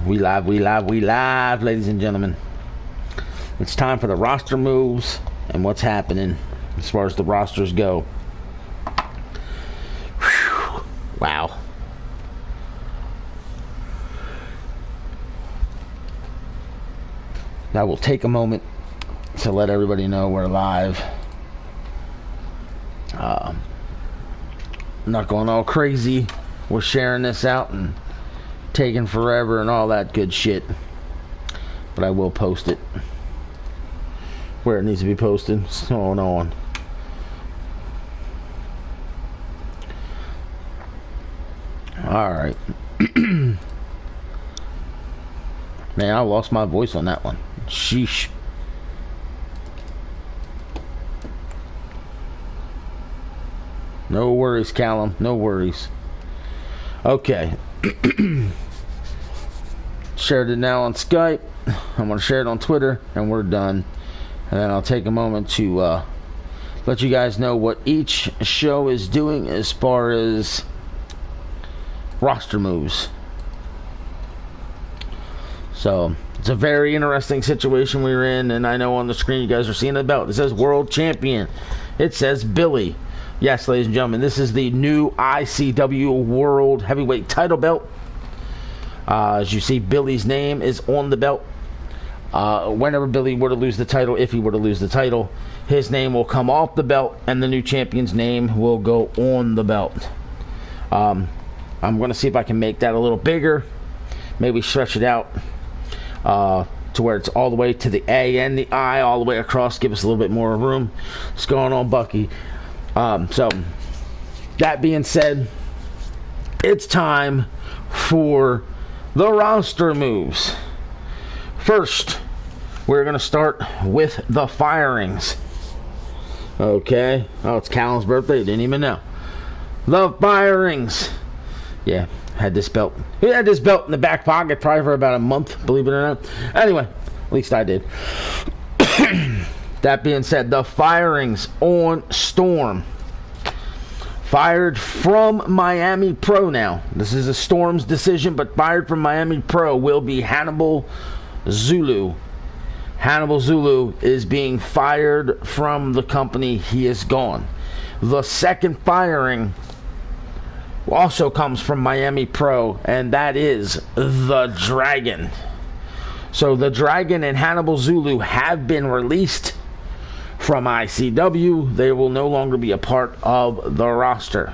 We live, ladies and gentlemen. It's time for the roster moves and what's happening as far as the rosters go. Whew. Wow. I will take a moment to let everybody know we're live. I'm not going all crazy. We're sharing this out and taking forever and all that good shit. But I will post it where it needs to be posted. What's going on? Alright. Man, I lost my voice on that one. Sheesh. No worries, Callum. No worries. Okay. Shared it now on Skype. I'm going to share it on Twitter, and we're done. And then I'll take a moment to let you guys know what each show is doing as far as roster moves. So, it's a very interesting situation we're in, and I know on the screen you guys are seeing the belt. It says World Champion. It says Billy. Yes, ladies and gentlemen, this is the new ICW World Heavyweight title belt. As you see, Billy's name is on the belt. Whenever Billy were to lose the title, if he were to lose the title, his name will come off the belt, and the new champion's name will go on the belt. I'm going to see if I can make that a little bigger. Maybe stretch it out to where it's all the way to the A and the I, all the way across. Give us a little bit more room. What's going on, Bucky? So, that being said, it's time for the roster moves. First, we're going to start with the firings. Okay. Oh, it's Callum's birthday. Didn't even know. The firings. Yeah, had this belt. He had this belt in the back pocket probably for about a month, believe it or not. Anyway, at least I did. That being said, the firings on Storm. Fired from Miami Pro now. This is a Storm's decision, but fired from Miami Pro will be Hannibal Zulu. Hannibal Zulu is being fired from the company. He is gone. The second firing also comes from Miami Pro, and that is the Dragon. So the Dragon and Hannibal Zulu have been released from ICW. They will no longer be a part of the roster.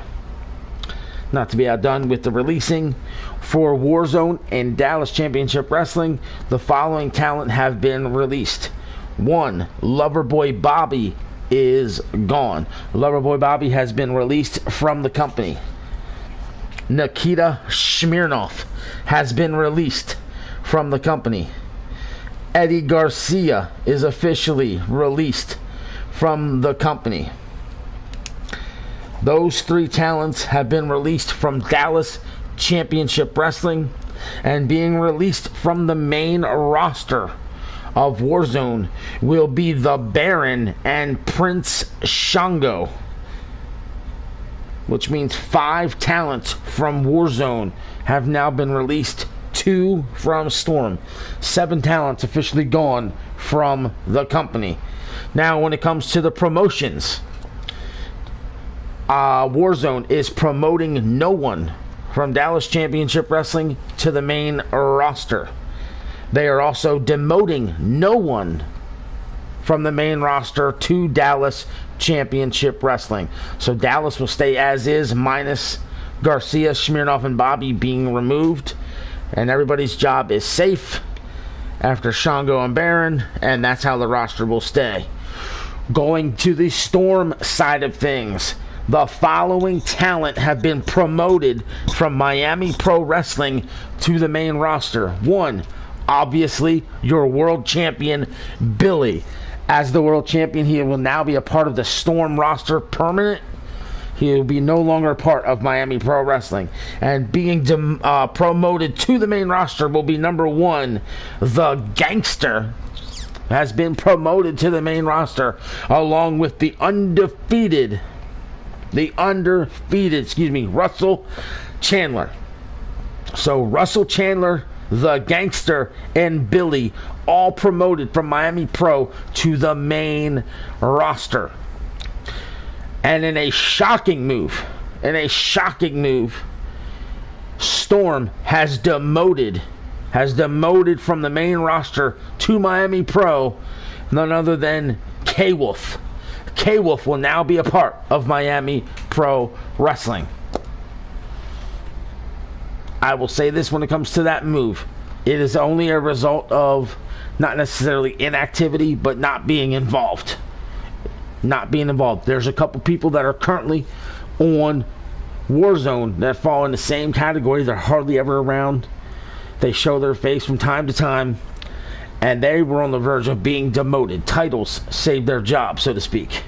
Not to be outdone with the releasing, for Warzone and Dallas Championship Wrestling, the following talent have been released. 1. Loverboy Bobby is gone. Loverboy Bobby has been released from the company. Nikita Smirnoff has been released from the company. Eddie Garcia is officially released from the company. Those 3 talents have been released from Dallas Championship Wrestling, and being released from the main roster of Warzone will be the Baron and Prince Shango, which means 5 talents from Warzone have now been released, 2 from Storm. 7 talents officially gone from the company. Now, when it comes to the promotions, Warzone is promoting no one from Dallas Championship Wrestling to the main roster. They are also demoting no one from the main roster to Dallas Championship Wrestling. So Dallas will stay as is, minus Garcia, Smirnoff, and Bobby being removed. And everybody's job is safe after Shango and Baron, and that's how the roster will stay. Going to the Storm side of things, the following talent have been promoted from Miami Pro Wrestling to the main roster. 1, obviously, your world champion, Billy. As the world champion, he will now be a part of the Storm roster permanent. He will be no longer a part of Miami Pro Wrestling. And being promoted to the main roster will be number 1, the Gangster. Has been promoted to the main roster along with the undefeated, Russell Chandler. So Russell Chandler the Gangster, and Billy, all promoted from Miami Pro to the main roster. And in a shocking move, Storm has demoted from the main roster to Miami Pro, none other than K-Wolf. K-Wolf will now be a part of Miami Pro Wrestling. I will say this when it comes to that move. It is only a result of not necessarily inactivity, but not being involved. There's a couple people that are currently on Warzone that fall in the same category. They're hardly ever around. They show their face from time to time, and they were on the verge of being demoted. Titles saved their job, so to speak.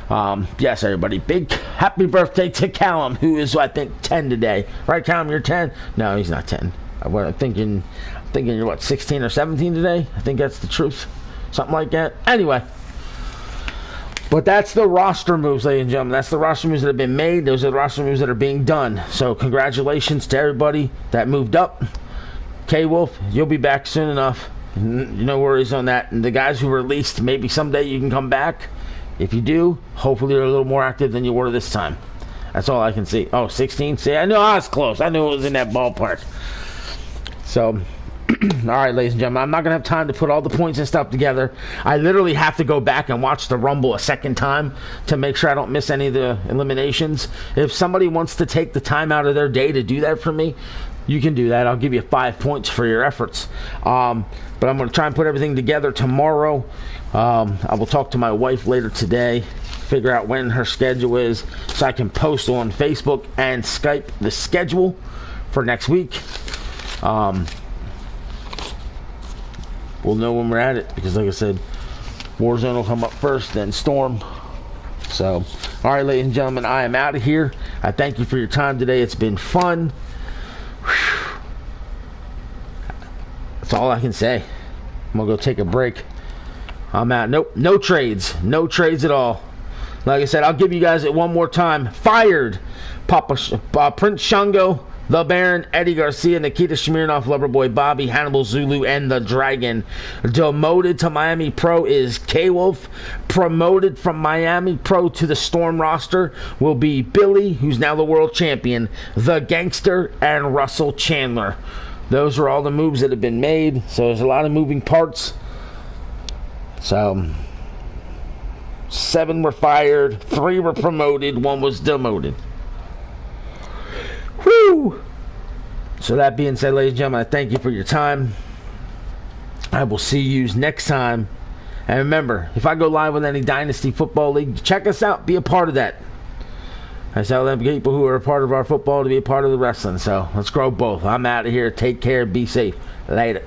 Yes, everybody. Big happy birthday to Callum, who is, I think, 10 today. Right, Callum, you're 10? No, he's not 10. I'm thinking you're, what, 16 or 17 today? I think that's the truth. Something like that. Anyway. But that's the roster moves, ladies and gentlemen. That's the roster moves that have been made. Those are the roster moves that are being done. So congratulations to everybody that moved up. K-Wolf, you'll be back soon enough. No worries on that. And the guys who released, maybe someday you can come back. If you do, hopefully you're a little more active than you were this time. That's all I can see. Oh, 16? See, I knew I was close. I knew it was in that ballpark. So, all right, ladies and gentlemen, I'm not going to have time to put all the points and stuff together. I literally have to go back and watch the Rumble a second time to make sure I don't miss any of the eliminations. If somebody wants to take the time out of their day to do that for me, you can do that. I'll give you 5 points for your efforts. But I'm going to try and put everything together tomorrow. I will talk to my wife later today, figure out when her schedule is, so I can post on Facebook and Skype the schedule for next week. We'll know when we're at it, because like I said, Warzone will come up first, then Storm. So, all right, ladies and gentlemen, I am out of here. I thank you for your time today. It's been fun. Whew. That's all I can say. I'm going to go take a break. I'm out. Nope, no trades. No trades at all. Like I said, I'll give you guys it one more time. Fired. Prince Shango, The Baron, Eddie Garcia, Nikita Smirnoff, Loverboy Bobby, Hannibal Zulu, and The Dragon. Demoted to Miami Pro is K-Wolf. Promoted from Miami Pro to the Storm roster will be Billy, who's now the world champion, The Gangster, and Russell Chandler. Those are all the moves that have been made. So there's a lot of moving parts. So 7 were fired, 3 were promoted, 1 was demoted. Woo! So that being said, ladies and gentlemen, I thank you for your time. I will see you next time. And remember, if I go live with any Dynasty Football League, check us out. Be a part of that. I tell them people who are a part of our football to be a part of the wrestling. So let's grow both. I'm out of here. Take care. Be safe. Later.